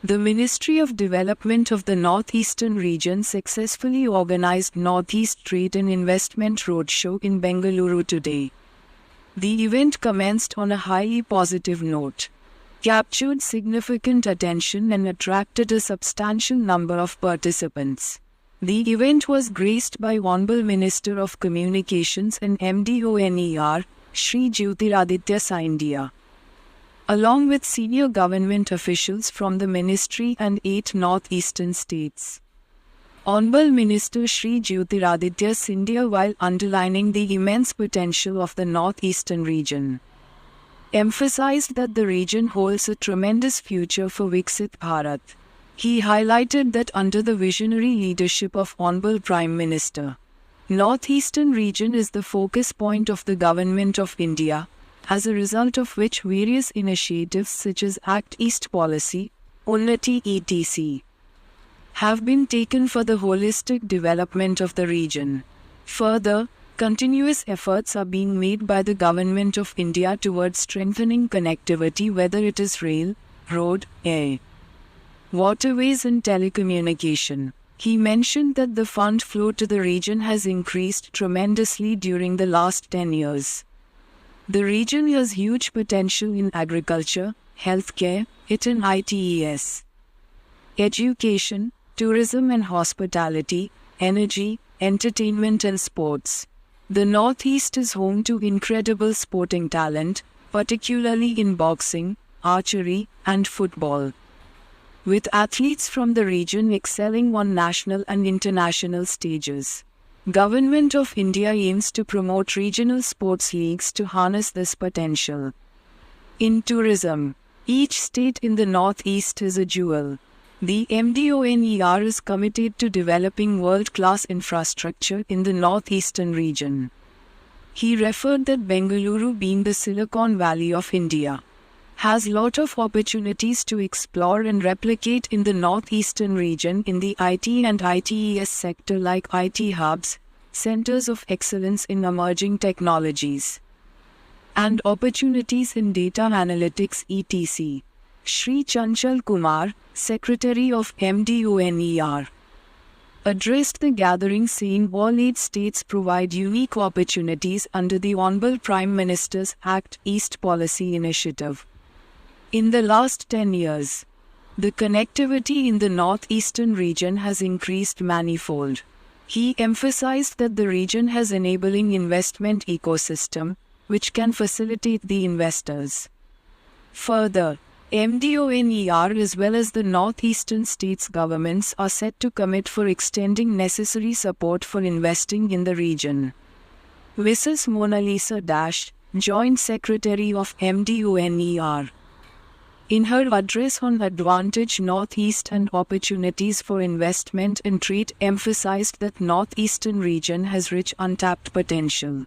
The Ministry of Development of the Northeastern Region successfully organized Northeast Trade and Investment Roadshow in Bengaluru today. The event commenced on a highly positive note, captured significant attention and attracted a substantial number of participants. The event was graced by Honorable Minister of Communications and MDONER, Shri Jyotiraditya Scindia, along with senior government officials from the ministry and 8 northeastern states. Honorable Minister Shri Jyotiraditya Scindia, while underlining the immense potential of the northeastern region, emphasized that the region holds a tremendous future for Viksit Bharat. He highlighted that under the visionary leadership of Honorable Prime Minister, Northeastern region is the focus point of the Government of India, as a result of which various initiatives such as Act East Policy, Unnati etc. have been taken for the holistic development of the region. Further, continuous efforts are being made by the Government of India towards strengthening connectivity, whether it is rail, road, air, waterways and telecommunication. He mentioned that the fund flow to the region has increased tremendously during the last 10 years. The region has huge potential in agriculture, healthcare, ITES, education, tourism and hospitality, energy, entertainment and sports. The Northeast is home to incredible sporting talent, particularly in boxing, archery, and football, with athletes from the region excelling on national and international stages. Government of India aims to promote regional sports leagues to harness this potential. In tourism, each state in the Northeast is a jewel. The MDONER is committed to developing world-class infrastructure in the Northeastern region. He referred that Bengaluru, being the Silicon Valley of India, has lot of opportunities to explore and replicate in the Northeastern region in the IT and ITES sector, like IT hubs, centers of excellence in emerging technologies, and opportunities in data analytics etc. Shri Chanchal Kumar, Secretary of MDONER, addressed the gathering saying all 8 states provide unique opportunities under the Honorable Prime Minister's Act East Policy initiative. In the last 10 years, the connectivity in the northeastern region has increased manifold. He emphasized that the region has enabling investment ecosystem, which can facilitate the investors. Further, MDONER as well as the northeastern states governments are set to commit for extending necessary support for investing in the region. Mrs. Mona Lisa Dash, Joint Secretary of MDONER, in her address on Advantage Northeast and Opportunities for Investment and Trade, emphasized that Northeastern region has rich untapped potential.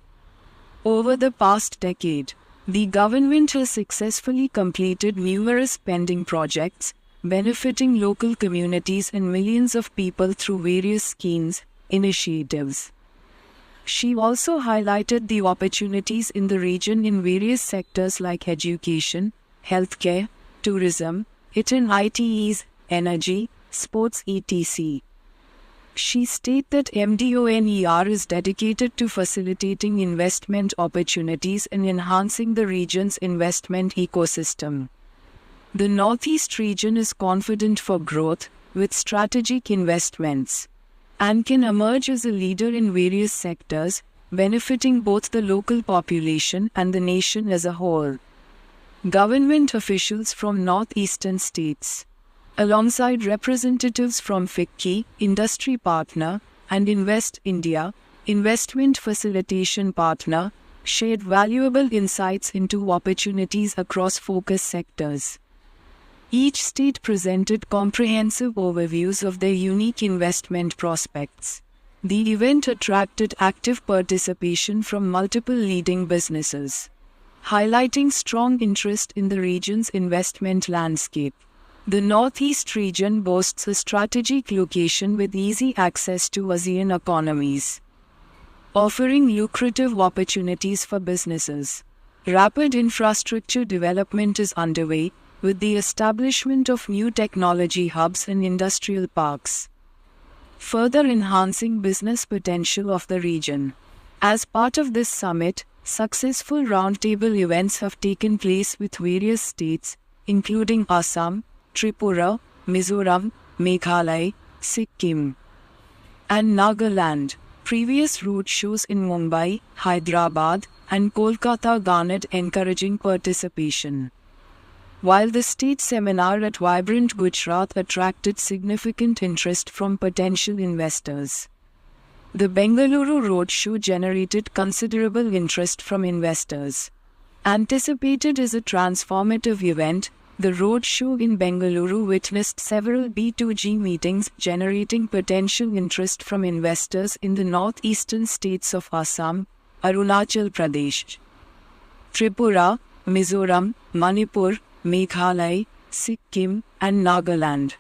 Over the past decade, the government has successfully completed numerous pending projects, benefiting local communities and millions of people through various schemes, initiatives. She also highlighted the opportunities in the region in various sectors like education, healthcare, tourism, ITES, energy, sports etc. She stated that MDONER is dedicated to facilitating investment opportunities and enhancing the region's investment ecosystem. The Northeast region is confident for growth, with strategic investments, and can emerge as a leader in various sectors, benefiting both the local population and the nation as a whole. Government officials from northeastern states, alongside representatives from FICCI, industry partner, and Invest India, investment facilitation partner, shared valuable insights into opportunities across focus sectors. Each state presented comprehensive overviews of their unique investment prospects. The event attracted active participation from multiple leading businesses, highlighting strong interest in the region's investment landscape. The Northeast region boasts a strategic location with easy access to ASEAN economies, offering lucrative opportunities for businesses. Rapid infrastructure development is underway, with the establishment of new technology hubs and industrial parks, further enhancing business potential of the region. As part of this summit, successful roundtable events have taken place with various states, including Assam, Tripura, Mizoram, Meghalaya, Sikkim, and Nagaland. Previous roadshows in Mumbai, Hyderabad, and Kolkata garnered encouraging participation, while the state seminar at Vibrant Gujarat attracted significant interest from potential investors. The Bengaluru Roadshow generated considerable interest from investors. Anticipated as a transformative event, the roadshow in Bengaluru witnessed several B2G meetings generating potential interest from investors in the northeastern states of Assam, Arunachal Pradesh, Tripura, Mizoram, Manipur, Meghalaya, Sikkim, and Nagaland.